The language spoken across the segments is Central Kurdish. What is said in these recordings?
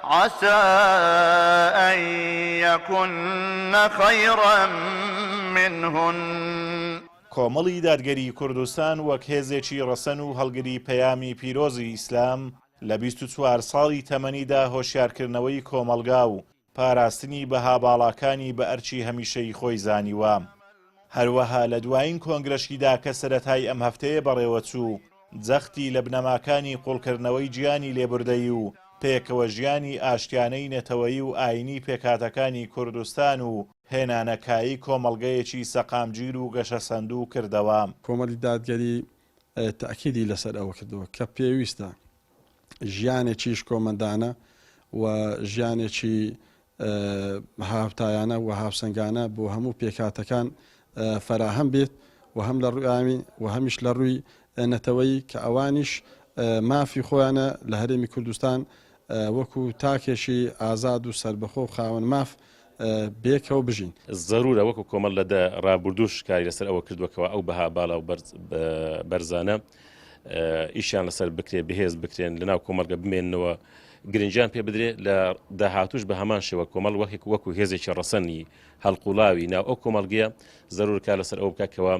عسى أن يكن خيرا منهن. کۆمەڵی دادگەری کوردستان وەک هێزێکی ڕەسەن و هەڵگری پەیامی پیرۆزی ئیسلام لە 24 ساڵی تەمەنیدا هۆشیارکردنەوەی کۆمەلگا و پاراستنی بەهاباڵاکانی بە ئەرچی هەمیشەی خۆی زانیوە. هەروەها لە دوایین کۆنگرەشیدا کە سەرەتای ئەم هەفتەیە بەڕێوەچوو جەختی لە بنەماکانی قوڵکردنەوەی گیانی لێبوردەیی و پێکەوە ژیانی ئاشتیانەی نەتەوەیی و ئاینی پێکاتەکانی کوردستان و هێنانەکایی کۆمەڵگەیەکی سەقامگیر و گەشە سەندوو کردەوە. کۆمەڵی دادگەری تاکیدی لەسەر ئەوە کردەوە کە پێویستە ژیانێکیش کۆمەندانە و ژیانێکی هاوتایانە و هاوسەنگانە بۆ هەموو پێکاتەکان فەراهەم بێت و هەم لە ڕووی ئاوین و هەمیش لە ڕووی نەتەوەیی کە ئەوانیش مافی خۆیانە لە هەرێمی کوردستان وەکو تاکێکی ئازاد و سربەخۆ و خاوەن ماف بێکەوە بژین. زەرورە وەکو کۆمەڵ لەدە ڕابردوش کاری لەسەر ئەوە کردوەکەەوە ئەو بەها باڵا و بەرزانە ئیشیان لەسەر بکرێ بەهێز بکرێن لەناو کۆمەڵگە بمێننەوە گرنجیان پێ بدرێت لە داهاتوش بە هەمان شێوە کۆمەڵ وەکو هێزێکی ڕەسەنی هەڵقوڵاوی ناو ئەو کۆمەڵگەیە زەرورکە لەسەر ئەو بکەکەوە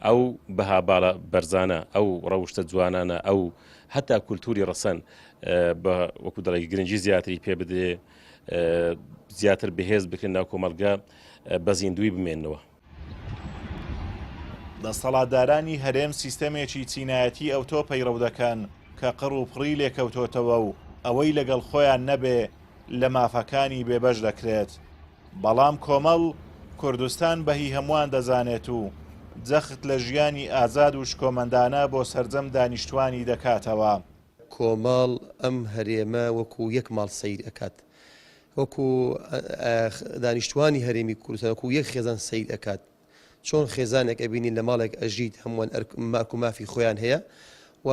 ئەو بەها باڵە بەرزانە ئەو ڕەوشتە جوانانە ئەو هەتا کولتوری ڕەسەن وەکو دەڵی گرنگی زیاتری پێ بدرێ زیاتر بەهێز بکرێن ناو کۆمەڵگە بە زیندوی بمێننەوە. دەسەڵاتدارانی هەرێم سیستەمێکی چینایەتی ئەوتۆ پەیڕەو دەکەن کە قڕ و پڕی لێکەوتۆتەوە و ئەوەی لەگەڵ خۆیان نەبێ لە مافەکانی بێبەش دەکرێت. بەڵام کۆمەڵ کوردستان بەهی هەمووان دەزانێت و جەخت لە ژیانی ئازاد و شکۆمەندانە بۆ سەرجەم دانیشتوانی دەکاتەوە. کۆمەڵ ئەم هەرێمە وەکو یەک ماڵ سەیر ئەکات، وەکو دانیشتوانی هەرێمی کوردستان وەکو یەک خێزان سەیر ئەکات. چۆن خێزانێک ئەبینی لە ماڵێک ئەژیت هەمووان ماک و مافی خۆیان هەیە و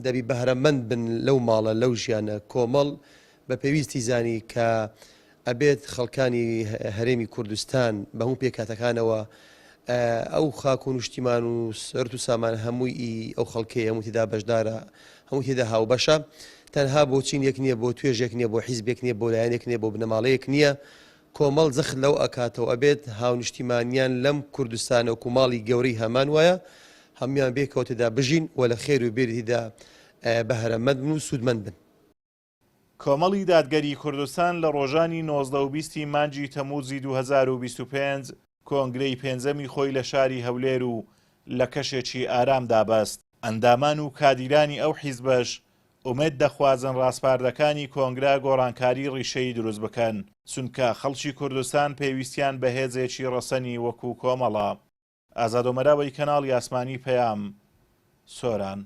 دەبی بەهرەمەند بن لەو ماڵە لەو ژیانە. کۆمەڵ بە پێویستی زانی کە ئەبێت خەڵکانی هەرێمی کوردستان بە هەموو پێکاتەکانەوە ئەو خاک و نیشتیمان و سەرت و سامان هەمووی ئەو خەڵکەی هەموو تێدا بەشدارە، هەموو تێدا هاوبەشە. تەنها بۆ چینێک نییە، بۆ توێژێک نییە، بۆ حیزبێک نییە، بۆ لایەنێک نییە، بۆ بنەماڵەیەک نییە. کۆمەڵ جەخت لەو ئەکاتەوە ئەبێت هاونیشتیمانیان لەم کوردستانە و کوماڵی گەورەی هەمان وایە هەمویان بێکەوە تێدا بژین و لە خێر و بێریدا بەهرەمەند بن و سوودمەند بن. کۆمەڵی دادگەری کوردستان لە ڕۆژانی 19 و 20 مانگی تەمووزی 2025 کۆنگرەی پێنجەمی خۆی لە شاری هەولێر و لە کەشێکی ئارام دابەست. ئەندامان و کادیرانی ئەو حیزبەش ئومێد دەخوازن ڕاستپاردەکانی کۆنگرا گۆڕانکاری ڕیشەی دروست بکەن، چونکە خەڵکی کوردستان پێویستیان بە هێزێکی ڕەسەنی وەکو کۆمەڵە. ئازاد ئۆمەراوی کەناڵی ئاسمانی پەیام، سۆران.